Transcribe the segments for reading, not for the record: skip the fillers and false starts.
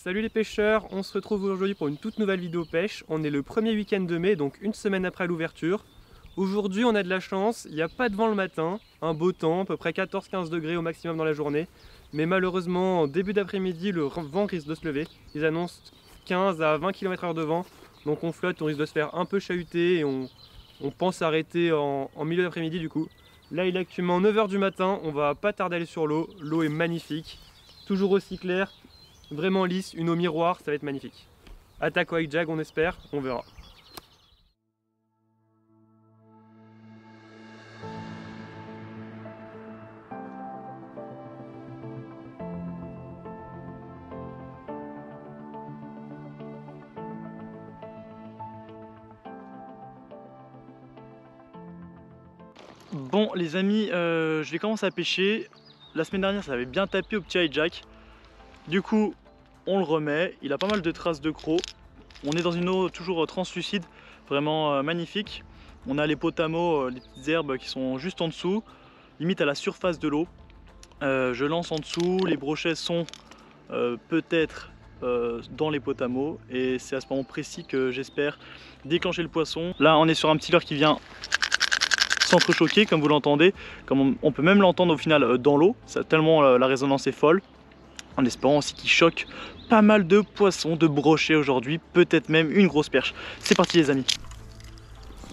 Salut les pêcheurs, on se retrouve aujourd'hui pour une toute nouvelle vidéo pêche. On est le premier week-end de mai, donc une semaine après l'ouverture. Aujourd'hui on a de la chance, il n'y a pas de vent le matin, un beau temps, à peu près 14-15 degrés au maximum dans la journée. Mais malheureusement, en début d'après-midi, le vent risque de se lever. Ils annoncent 15 à 20 km/h de vent, donc on flotte, on risque de se faire un peu chahuter et on pense arrêter en milieu d'après-midi du coup. Là il est actuellement 9 h du matin, on va pas tarder à aller sur l'eau, l'eau est magnifique, toujours aussi claire. Vraiment lisse, une eau miroir, ça va être magnifique. Attaque au high jag, on espère, on verra. Bon les amis, je vais commencer à pêcher. La semaine dernière ça avait bien tapé au petit high jack. Du coup on le remet, il a pas mal de traces de crocs. On est dans une eau toujours translucide, vraiment magnifique. On a les potamos, les petites herbes qui sont juste en dessous, limite à la surface de l'eau. Je lance en dessous, les brochets sont peut-être dans les potamos. Et c'est à ce moment précis que j'espère déclencher le poisson. Là on est sur un petit leurre qui vient s'entrechoquer comme vous l'entendez. Comme on peut même l'entendre au final dans l'eau, tellement la résonance est folle. En espérant aussi qu'il choque pas mal de poissons, de brochets aujourd'hui, peut-être même une grosse perche. C'est parti les amis.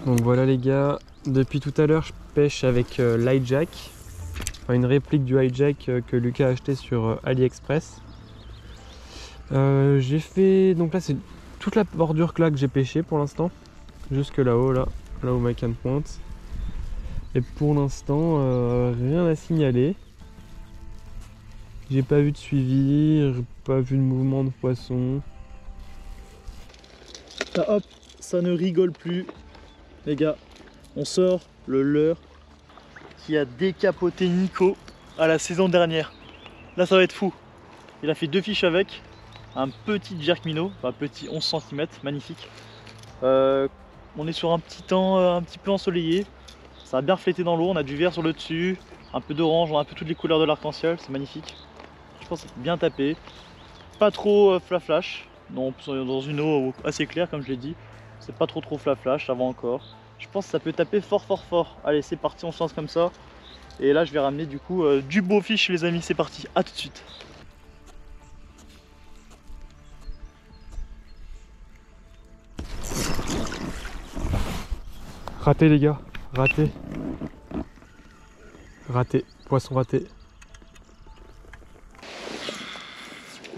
Donc voilà les gars, depuis tout à l'heure je pêche avec l'high jack, enfin, une réplique du high jack que Lucas a acheté sur AliExpress. J'ai fait, donc là c'est toute la bordure là que j'ai pêché pour l'instant, jusque là-haut, là où ma canne pointe. Et pour l'instant rien à signaler. J'ai pas vu de suivi, pas vu de mouvement de poisson. Ah, hop, ça ne rigole plus. Les gars, on sort le leurre qui a décapoté Nico à la saison dernière. Là ça va être fou. Il a fait 2 fiches avec, un petit jerk minnow, enfin petit 11 cm, magnifique. On est sur un petit temps un petit peu ensoleillé. Ça a bien reflété dans l'eau, on a du vert sur le dessus, un peu d'orange, on a un peu toutes les couleurs de l'arc-en-ciel, c'est magnifique. Je pense que c'est bien tapé, pas trop flash, non, dans une eau assez claire comme je l'ai dit, c'est pas trop flash, ça va encore. Je pense que ça peut taper fort. Allez c'est parti, on se lance comme ça. Et là je vais ramener du coup du beau fiche les amis, c'est parti, à tout de suite. Raté les gars, raté. Raté, poisson raté.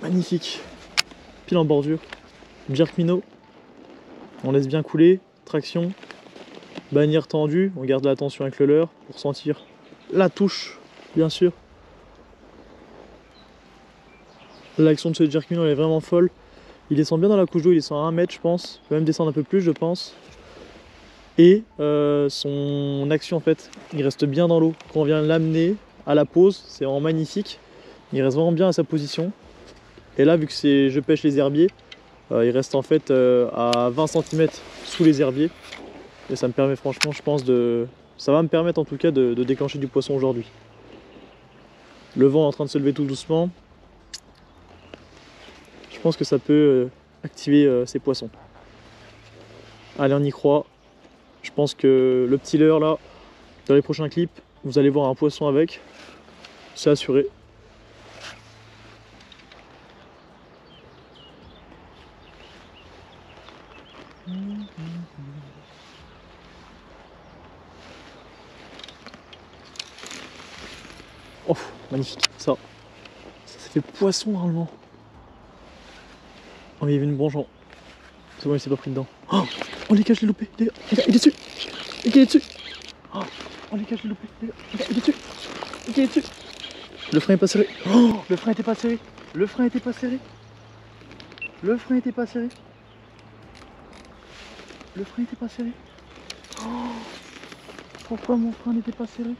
Magnifique, pile en bordure, jerk minnow, on laisse bien couler, traction, bannière tendue, on garde la tension avec le leurre pour sentir la touche bien sûr. L'action de ce jerk minnow elle est vraiment folle, il descend bien dans la couche d'eau, il descend à 1 mètre je pense, il peut même descendre un peu plus je pense. Et son action en fait, il reste bien dans l'eau, quand on vient l'amener à la pose, c'est vraiment magnifique, il reste vraiment bien à sa position. Et là vu que je pêche les herbiers, il reste en fait à 20 cm sous les herbiers. Et ça me permet franchement je pense ça va me permettre en tout cas de déclencher du poisson aujourd'hui. Le vent est en train de se lever tout doucement. Je pense que ça peut activer ces poissons. Allez on y croit. Je pense que le petit leurre là, dans les prochains clips, vous allez voir un poisson avec. C'est assuré. Oh, magnifique, ça fait poisson normalement. Oh, mais il y avait une branche en... C'est bon, il s'est pas pris dedans. Oh les gars, je l'ai loupé, les gars, il est dessus. Les gars, il est dessus. Oh les gars, je l'ai loupé, les gars, il est dessus. Les gars, il est dessus. Le frein est pas serré. Oh, le frein était pas serré. Le frein était pas serré. Le frein était pas serré. Le frein était pas serré. Oh, pourquoi mon frein n'était pas serré?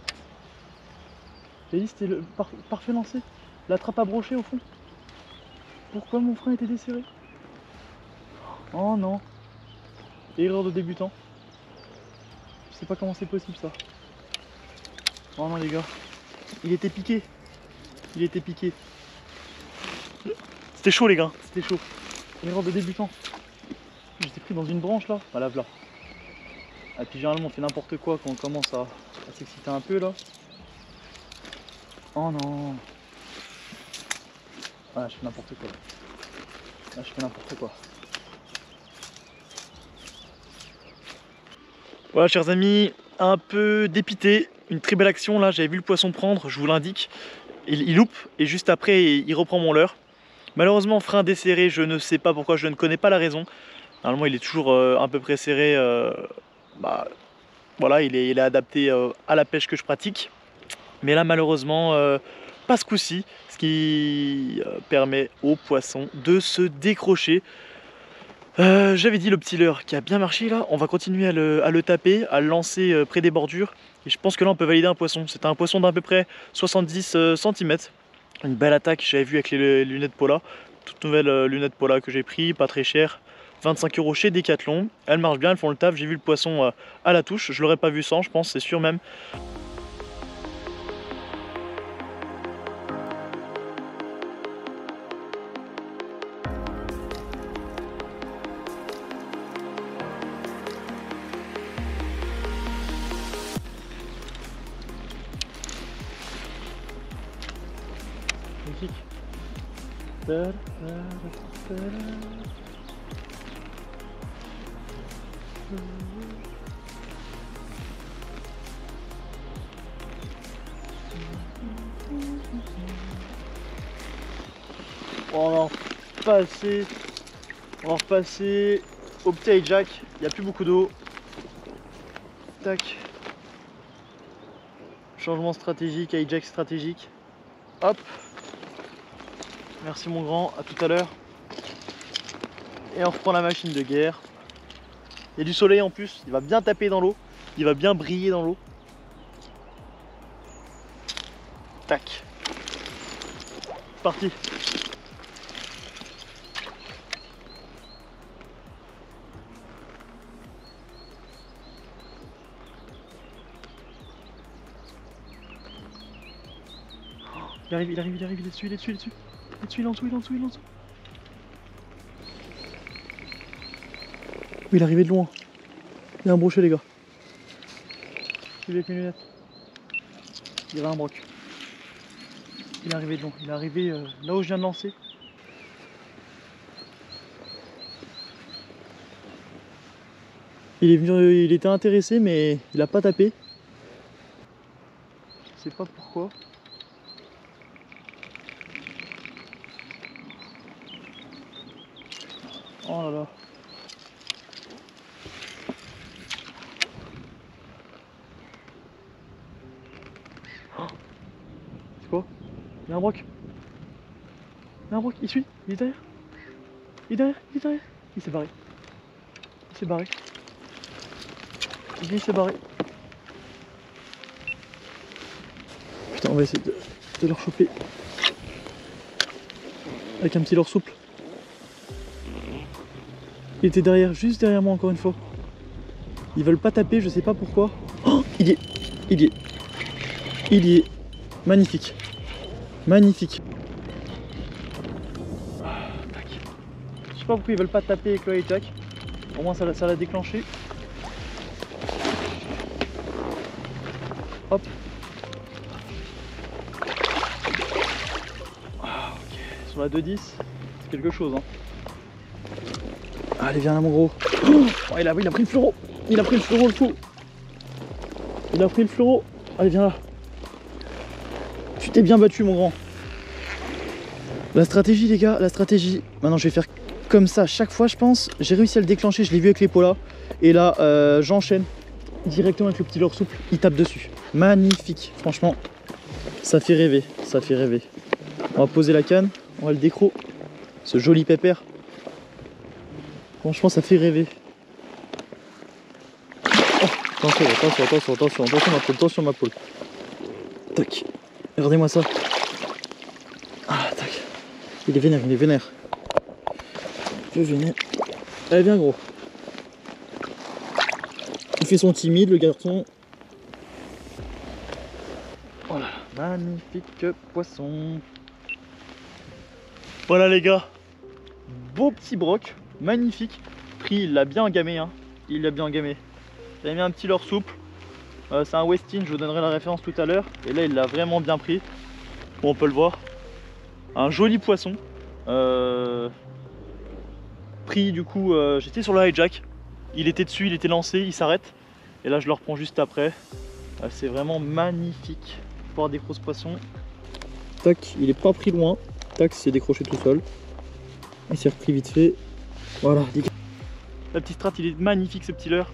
J'ai dit c'était le parfait lancé. La trappe à brocher au fond. Pourquoi mon frein était desserré? Oh non. Erreur de débutant. Je sais pas comment c'est possible ça. Oh non les gars. Il était piqué. Il était piqué. C'était chaud les gars, c'était chaud. Erreur de débutant. J'étais pris dans une branche là. Voilà, là. Et puis généralement on fait n'importe quoi quand on commence à s'exciter un peu là. Oh non. Ah, je fais n'importe quoi. Là, je fais n'importe quoi. Voilà chers amis, un peu dépité. Une très belle action là, j'avais vu le poisson prendre, je vous l'indique. Il loupe et juste après il reprend mon leurre. Malheureusement frein desserré, je ne sais pas pourquoi, je ne connais pas la raison. Normalement il est toujours à peu près serré. Voilà, il est adapté à la pêche que je pratique. Mais là malheureusement, pas ce coup-ci, ce qui permet au poisson de se décrocher. J'avais dit le petit leurre qui a bien marché là, on va continuer à le taper, à le lancer près des bordures. Et je pense que là on peut valider un poisson. C'était un poisson d'à peu près 70 cm. Une belle attaque, j'avais vu avec les lunettes Pola. Toute nouvelle lunette Pola que j'ai pris, pas très cher. 25 € chez Decathlon. Elles marchent bien, elles font le taf. J'ai vu le poisson à la touche. Je l'aurais pas vu sans, je pense, c'est sûr même. Magnifique. On va repasser au petit hijack, il n'y a plus beaucoup d'eau. Tac. Changement stratégique, hijack stratégique. Hop. Merci mon grand, à tout à l'heure. Et on reprend la machine de guerre. Il y a du soleil en plus, il va bien taper dans l'eau, il va bien briller dans l'eau. Tac. Parti. Il arrive, il est dessus, il est en dessous. Oui, il est arrivé de loin. Il y a un brochet les gars. Il est avec mes lunettes. Il y avait un broc. Il est arrivé de loin, il est arrivé là où je viens de lancer. Il est venu, il était intéressé mais il a pas tapé. Je sais pas pourquoi. Oh là là. Oh. C'est quoi? Il y a un broc. Il suit. Il est derrière. Il s'est barré. Il s'est barré. Putain, on va essayer de le choper. Avec un petit leurre souple. Il était derrière, juste derrière moi encore une fois. Ils veulent pas taper, je sais pas pourquoi. Oh, il y est. Magnifique. Je sais pas pourquoi ils veulent pas taper avec le hijack. Au moins ça l'a déclenché. Hop. Ok. Sur la 2.10, c'est quelque chose hein. Allez, viens là mon gros. Oh, il a pris le fluoro. Le fou. Allez, viens là. Tu t'es bien battu mon grand. La stratégie les gars, Maintenant je vais faire comme ça chaque fois je pense. J'ai réussi à le déclencher, je l'ai vu avec les polas. Et là j'enchaîne directement avec le petit leurre souple. Il tape dessus. Magnifique. Franchement, ça fait rêver. On va poser la canne, on va le décro. Ce joli pépère. Franchement ça fait rêver. Oh, attention ma poule. Tac. Regardez-moi ça. Ah tac. Il est vénère. Allez viens gros. Il fait son timide le garçon. Voilà. Magnifique poisson. Voilà les gars, beau petit broc, magnifique. Pris, il l'a bien engamé, hein. Il l'a bien engamé. J'avais mis un petit leurre souple. C'est un Westin, je vous donnerai la référence tout à l'heure. Et là il l'a vraiment bien pris. Bon, on peut le voir. Un joli poisson. Pris du coup, j'étais sur le hijack. Il était dessus, il était lancé, il s'arrête. Et là je le reprends juste après. C'est vraiment magnifique pour avoir des grosses poissons. Tac, il est pas pris loin. Tac, c'est décroché tout seul. Il s'est repris vite fait. Voilà. La petite strat, il est magnifique ce petit leurre.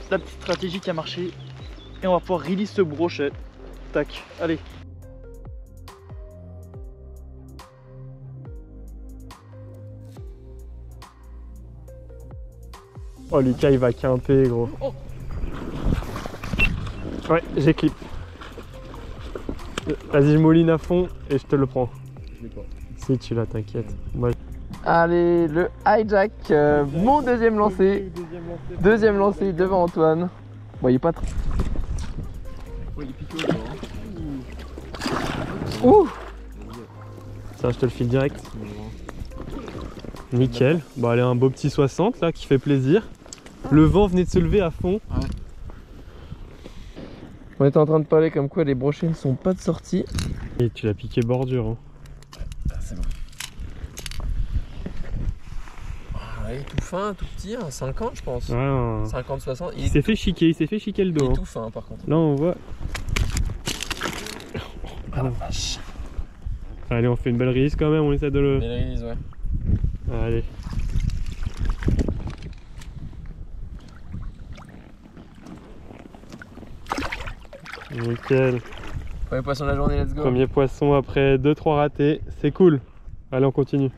La petite stratégie qui a marché. Et on va pouvoir release ce brochet. Tac, allez. Oh, Lucas il va quimper, gros. Oh. Ouais, j'ai clip. Vas-y, je mouline à fond et je te le prends. Je l'ai pas. Si tu l'as, t'inquiète. Moi... Allez, le hijack, mon deuxième lancé. Deuxième lancé devant Antoine. Bon, il est pas très... Oh, il est piqué au bord. Ouh. Ça, je te le file direct. Nickel. Bon, allez, un beau petit 60 là qui fait plaisir. Le vent venait de se lever à fond. Ouais. On était en train de parler comme quoi les brochets ne sont pas de sortie. Et tu l'as piqué bordure. Hein. C'est bon. Il est tout fin, tout petit, un 50 je pense. Ouais, 50-60. il s'est fait chiquer, le dos. Il est Hein. tout fin par contre. Là on voit. Ah la vache. Allez, on fait une belle release quand même, on essaie de le... Belle release, ouais. Allez. Nickel. Premier poisson de la journée, let's go. Premier poisson après 2-3 ratés, c'est cool. Allez, on continue.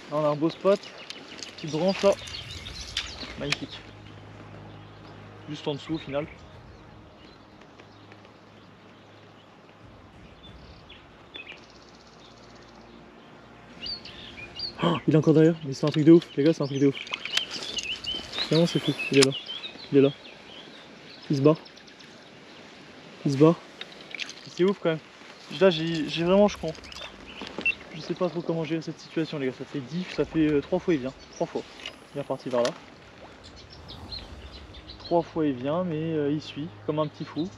Là, on a un beau spot, petite branche là, magnifique. Juste en dessous au final. Oh, il est encore derrière, mais c'est un truc de ouf, les gars, c'est un truc de ouf. Vraiment, c'est fou, il est là, il est là. Il se bat. Il se bat. C'est ouf quand même. Là, j'ai vraiment, je crois. Je sais pas trop comment gérer cette situation, les gars. Ça fait 10, ça fait 3 fois il vient. 3 fois. Il est reparti vers là. 3 fois il vient, mais il suit comme un petit fou.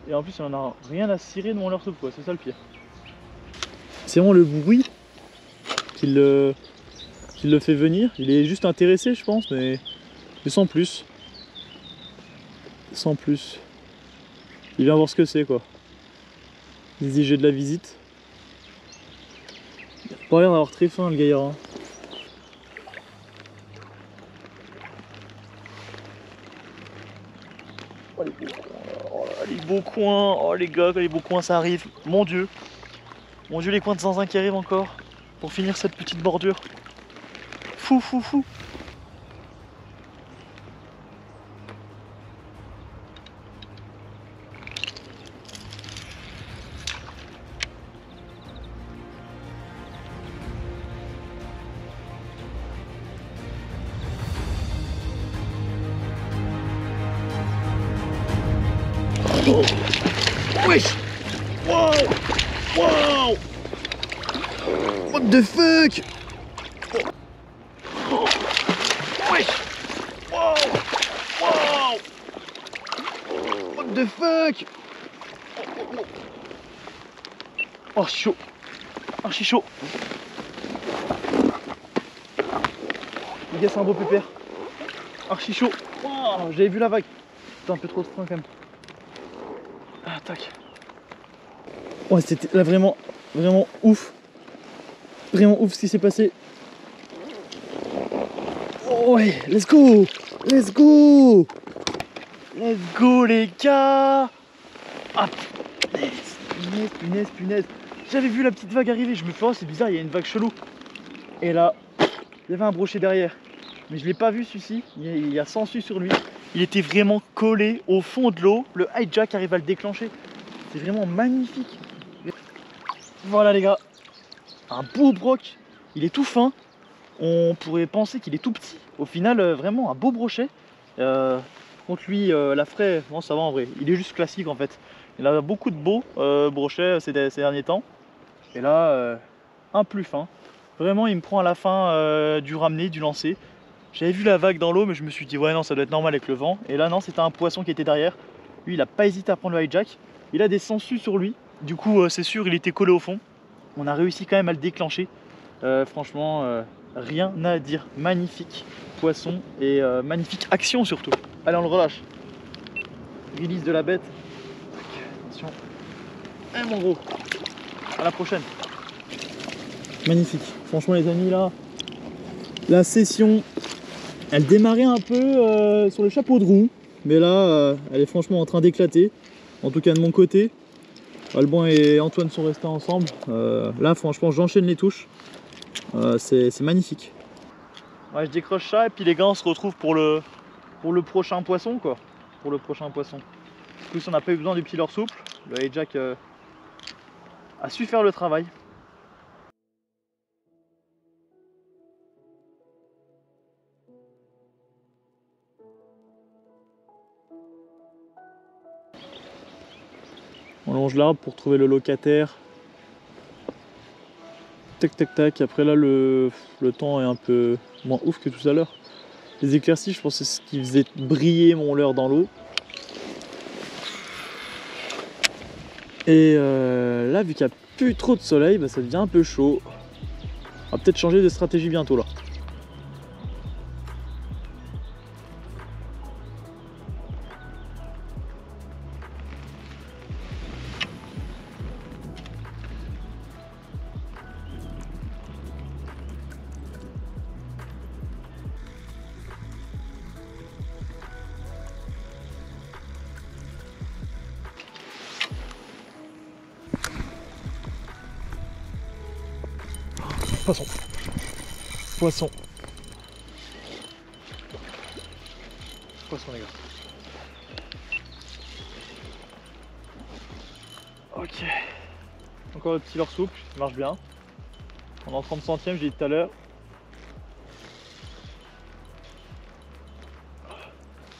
Et en plus, il en a rien à cirer devant leur soupe, quoi. C'est ça le pire. C'est vraiment le bruit qui le fait venir. Il est juste intéressé, je pense, mais sans plus. Sans plus. Il vient voir ce que c'est, quoi. Il se dit j'ai de la visite. Il a pas l'air d'avoir très faim, le gaillard. Hein. Oh, les beaux coins. Oh les gars, quand les beaux coins ça arrive. Mon dieu. Mon dieu, les coins de zinzin qui arrivent encore. Pour finir cette petite bordure. Fou, fou, fou. Oh. Wesh. Wow. Wow. What the fuck. Oh. Wesh. Wow. Wow. What the fuck. Oh chaud. Archi chaud. Les gars, c'est un beau pépère. Archi chaud. Wow. J'avais vu la vague. C'était un peu trop strong quand même. Ah, tac. Ouais, c'était là vraiment ouf. Vraiment ouf ce qui s'est passé. Oh, ouais, let's go. Let's go. Let's go les gars. Ah, punaise. J'avais vu la petite vague arriver, je me fais oh c'est bizarre, il y a une vague chelou. Et là, il y avait un brochet derrière. Mais je l'ai pas vu celui-ci, il y a 100 su sur lui. Il était vraiment collé au fond de l'eau. Le hijack arrive à le déclencher. C'est vraiment magnifique. Voilà les gars, un beau broc, il est tout fin. On pourrait penser qu'il est tout petit. Au final, vraiment un beau brochet. Contre lui, la fraie, non ça va en vrai. Il est juste classique en fait. Il a beaucoup de beaux brochets ces derniers temps. Et là, un plus fin. Vraiment, il me prend à la fin du ramener, du lancer. J'avais vu la vague dans l'eau, mais je me suis dit, ouais, non, ça doit être normal avec le vent. Et là, non, c'était un poisson qui était derrière. Lui, il n'a pas hésité à prendre le hijack. Il a des sangsues sur lui. Du coup, c'est sûr, il était collé au fond. On a réussi quand même à le déclencher. Franchement, rien à dire. Magnifique poisson et magnifique action surtout. Allez, on le relâche. Release de la bête. Attention. Et mon gros. À la prochaine. Magnifique. Franchement, les amis, là, la session, elle démarrait un peu sur le chapeau de roue. Mais là, elle est franchement en train d'éclater. En tout cas, de mon côté. Alban et Antoine sont restés ensemble. Là, franchement, j'enchaîne les touches. C'est magnifique. Ouais, je décroche ça et puis les gars, on se retrouve pour le prochain poisson, quoi. Pour le prochain poisson. En plus, on n'a pas eu besoin du petit leurre souple. Le hijack a su faire le travail. On longe l'arbre pour trouver le locataire. Tac tac tac. Après là le temps est un peu moins ouf que tout à l'heure. Les éclaircies, je pense que c'est ce qui faisait briller mon leurre dans l'eau. Et là, vu qu'il n'y a plus trop de soleil, bah, ça devient un peu chaud. On va peut-être changer de stratégie bientôt là. Poisson. Poisson. Poisson les gars. Ok. Encore le petit leurre souple, il marche bien. On est en 30 centièmes, j'ai dit tout à l'heure.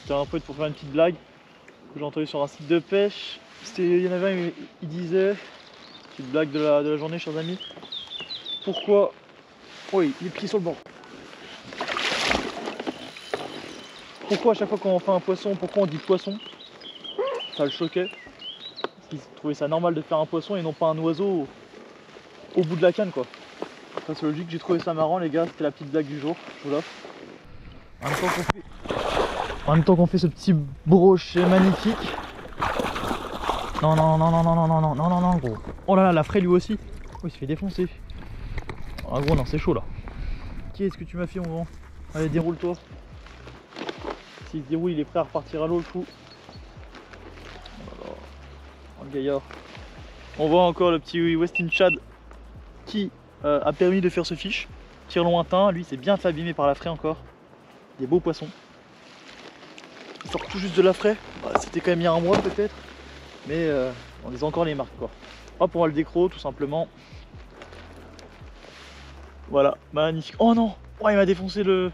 C'était un pote pour faire une petite blague que j'ai entendu sur un site de pêche. Il y en avait un, il disait, petite blague de la journée, chers amis. Pourquoi... Oui, les pieds sur le banc. Pourquoi à chaque fois qu'on fait un poisson, pourquoi on dit poisson? Ça le choquait. Parce qu'il trouvait ça normal de faire un poisson et non pas un oiseau au bout de la canne, quoi. Ça c'est logique, j'ai trouvé ça marrant les gars, c'était la petite blague du jour, je vous l'offre. En même temps qu'on fait ce petit brochet magnifique. Non non non non non non non non non non non gros. Oh là là, la fraie lui aussi. Oh, il se fait défoncer. Ah gros non, c'est chaud là. Qu'est-ce que tu m'as fait mon grand? Allez, déroule-toi. S'il se déroule, il est prêt à repartir à l'eau le fou. Oh le gaillard. On voit encore le petit Westin Shad qui a permis de faire ce fiche. Tir lointain, lui c'est bien fait abîmer par la fraie encore. Des beaux poissons. Il sort tout juste de la fraie. Bah, c'était quand même il y a un mois peut-être. Mais on les a encore les marques quoi. Hop, on va le décro tout simplement. Voilà, magnifique. Oh non, oh, il m'a défoncé le...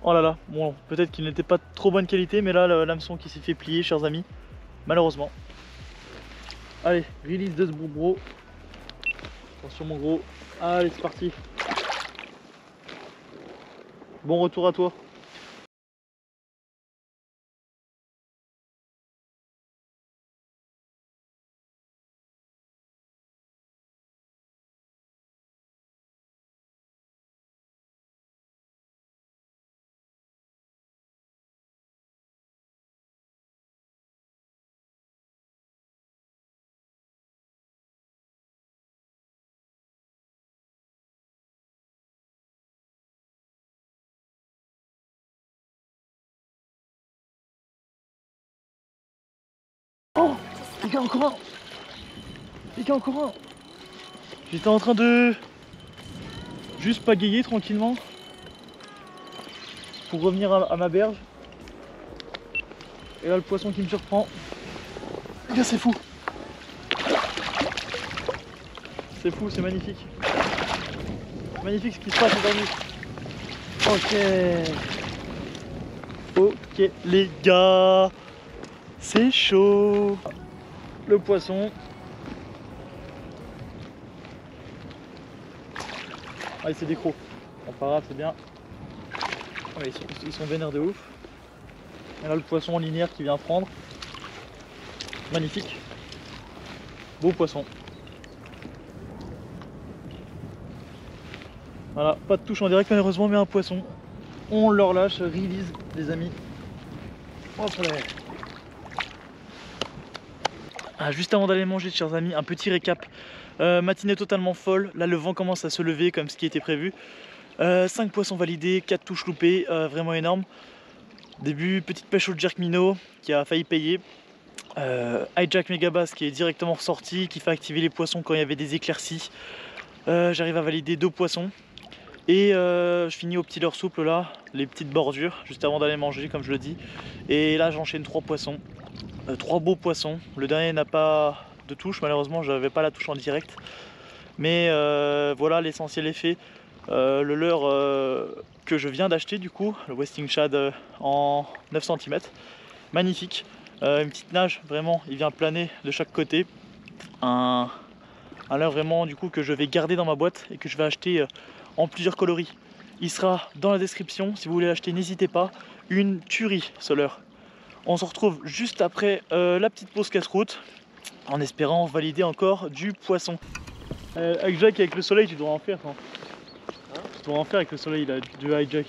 Oh là là, bon, peut-être qu'il n'était pas de trop bonne qualité, mais là, l'hameçon qui s'est fait plier, chers amis, malheureusement. Allez, release de ce bro. Attention mon gros. Allez, c'est parti. Bon retour à toi. Oh, les gars, encore un. Les gars, encore un. J'étais en train de juste pagayer tranquillement pour revenir à ma berge. Et là, le poisson qui me surprend. Les gars, c'est fou. C'est fou, c'est magnifique. Magnifique ce qui se passe aujourd'hui. Ok les gars, c'est chaud. Le poisson. Ah, c'est des crocs. Bon, pas grave, c'est bien. Ouais, ils sont vénères de ouf. Et là, le poisson en linéaire qui vient prendre. Magnifique. Beau poisson. Voilà, pas de touche en direct malheureusement, mais un poisson. On le relâche, release les amis. Hop là. Ah, juste avant d'aller manger, chers amis, un petit récap. Matinée totalement folle, là le vent commence à se lever comme ce qui était prévu. 5 poissons validés, 4 touches loupées, vraiment énorme. Début, petite pêche au jerk minnow qui a failli payer. Hijack Megabass qui est directement ressorti, qui fait activer les poissons quand il y avait des éclaircies. J'arrive à valider 2 poissons. Et je finis au petit leurre souple là, les petites bordures, juste avant d'aller manger comme je le dis. Et là j'enchaîne 3 poissons, 3 beaux poissons. Le dernier n'a pas de touche, malheureusement j'avais pas la touche en direct. Mais voilà, l'essentiel est fait. Le leurre que je viens d'acheter du coup, le Westing Shad en 9 cm, magnifique. Une petite nage, vraiment, il vient planer de chaque côté. Un leurre vraiment du coup que je vais garder dans ma boîte et que je vais acheter en plusieurs coloris. Il sera dans la description, si vous voulez l'acheter n'hésitez pas. Une tuerie ce leurre. On se retrouve juste après la petite pause casse-croûte en espérant valider encore du poisson. Avec Jack, avec le soleil tu dois en faire hein. Tu dois en faire avec le soleil là, du hijack.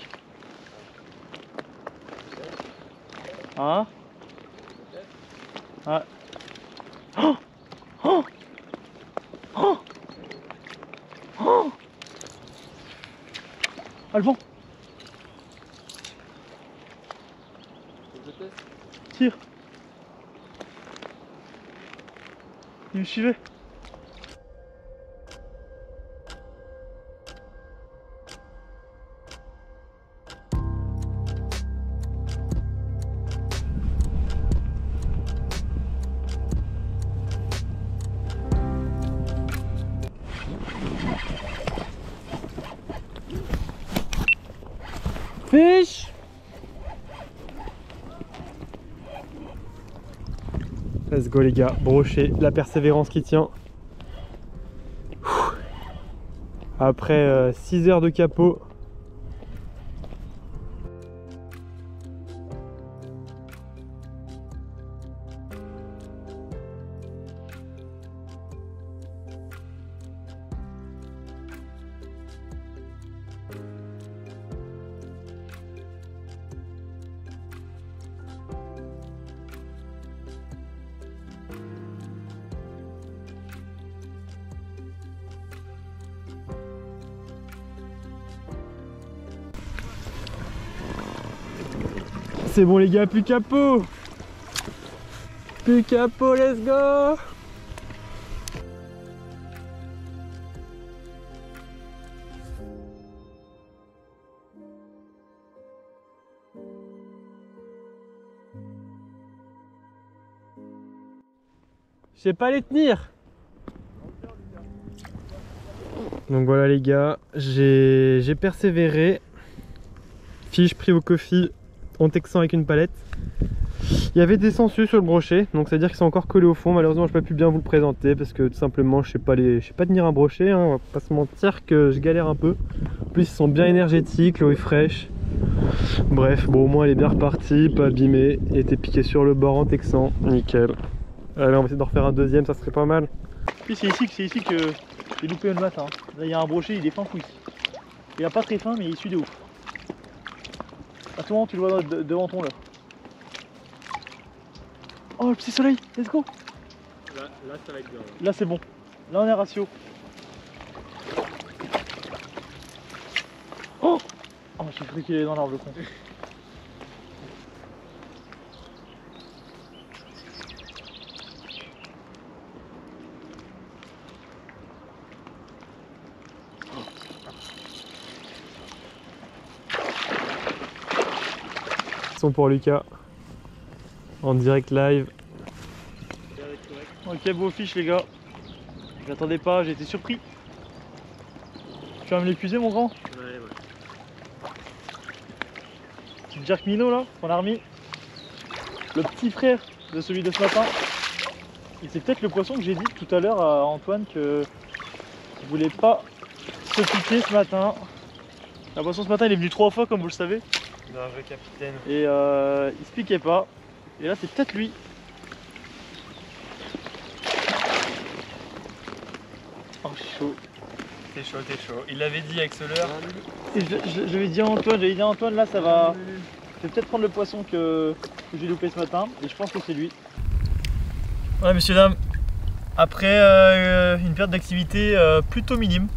Hein? Ah. Oh oh oh oh. Ah le vent. Tire. Il me suivait. Fiche. Let's go les gars, brochet, la persévérance qui tient. Après 6 heures de capot. C'est bon les gars, plus capot. Plus capot, let's go. Je sais pas les tenir. Donc voilà les gars, j'ai persévéré. Fiche pris au coffee en texant avec une palette. Il y avait des sangsues sur le brochet, donc c'est à dire qu'ils sont encore collés au fond. Malheureusement je peux plus bien vous le présenter parce que tout simplement je sais pas tenir un brochet, hein. On va pas se mentir que je galère un peu. En plus ils sont bien énergétiques, l'eau est fraîche. Bref, bon au moins elle est bien repartie, pas abîmée, il était piqué sur le bord en texant, nickel. Allez on va essayer d'en refaire un deuxième, ça serait pas mal. Puis c'est ici que j'ai loupé le matin. Là il y a un brochet, il est fin fouille. Il est pas très fin mais il suit de ouf. À tout moment tu le vois devant ton leurre. Oh le petit soleil, let's go. Là ça va être bien. Là c'est bon. Là on est ratio. Oh, oh j'ai cru qu'il est dans l'arbre le con. Pour Lucas en direct live. Ok, beau fiche les gars. Je m'attendais pas, j'ai été surpris. Tu vas me l'épuiser mon grand? Ouais. Petit jerk minot là, qu'on a remis. Le petit frère de celui de ce matin. Et c'est peut-être le poisson que j'ai dit tout à l'heure à Antoine que il voulait pas se piquer ce matin. Le poisson ce matin il est venu 3 fois comme vous le savez. C'est un vrai capitaine. Et il se piquait pas. Et là c'est peut-être lui. Oh chaud. T'es chaud. Il l'avait dit avec ce leurre. Et j'avais dit à Antoine, là ça va. Je vais peut-être prendre le poisson que j'ai loupé ce matin. Et je pense que c'est lui. Voilà messieurs dames, après une période d'activité plutôt minime,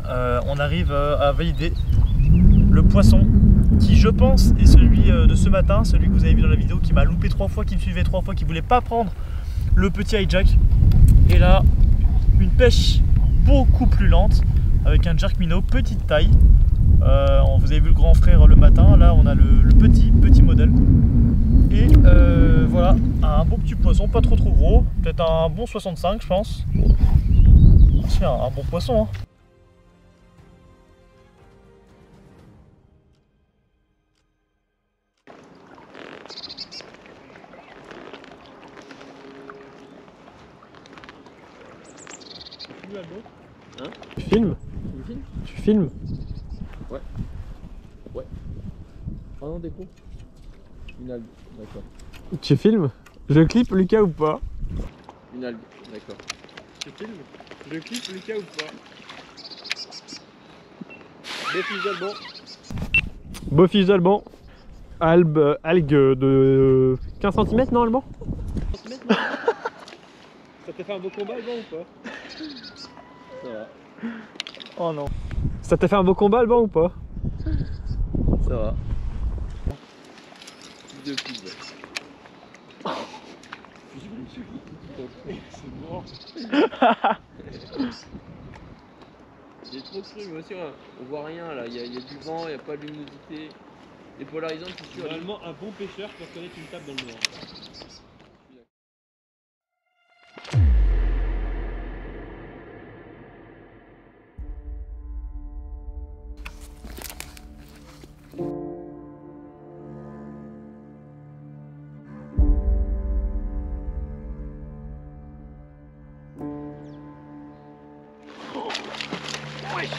on arrive à valider le poisson qui je pense est celui de ce matin, celui que vous avez vu dans la vidéo, qui m'a loupé 3 fois, qui me suivait 3 fois, qui voulait pas prendre le petit hijack. Et là, une pêche beaucoup plus lente avec un jerk minnow petite taille. Vous avez vu le grand frère le matin, là on a le petit modèle. Et voilà, un beau petit poisson, pas trop gros, peut-être un bon 65 je pense. C'est un bon poisson hein. Hein? Tu filmes? Tu filmes? Ouais. Ah non, des cons. Une algue, d'accord. Tu filmes? Je clip Lucas ou pas? Une algue, d'accord. Tu filmes? Je clip Lucas ou pas? Beau fiche d'Alban. Algue de 15 cm normalement? Ça t'a fait un beau combat Alban ou pas? Ça va. Oh non. Ça t'a fait un beau combat Alban ou pas? Ça va. Deux pizzas. C'est mort. J'ai trop cru, moi aussi, on voit rien là, il y a du vent, il n'y a pas de luminosité. Les polarisantes, c'est sûr. Normalement, un bon pêcheur peut reconnaître une table dans le noir. Wesh.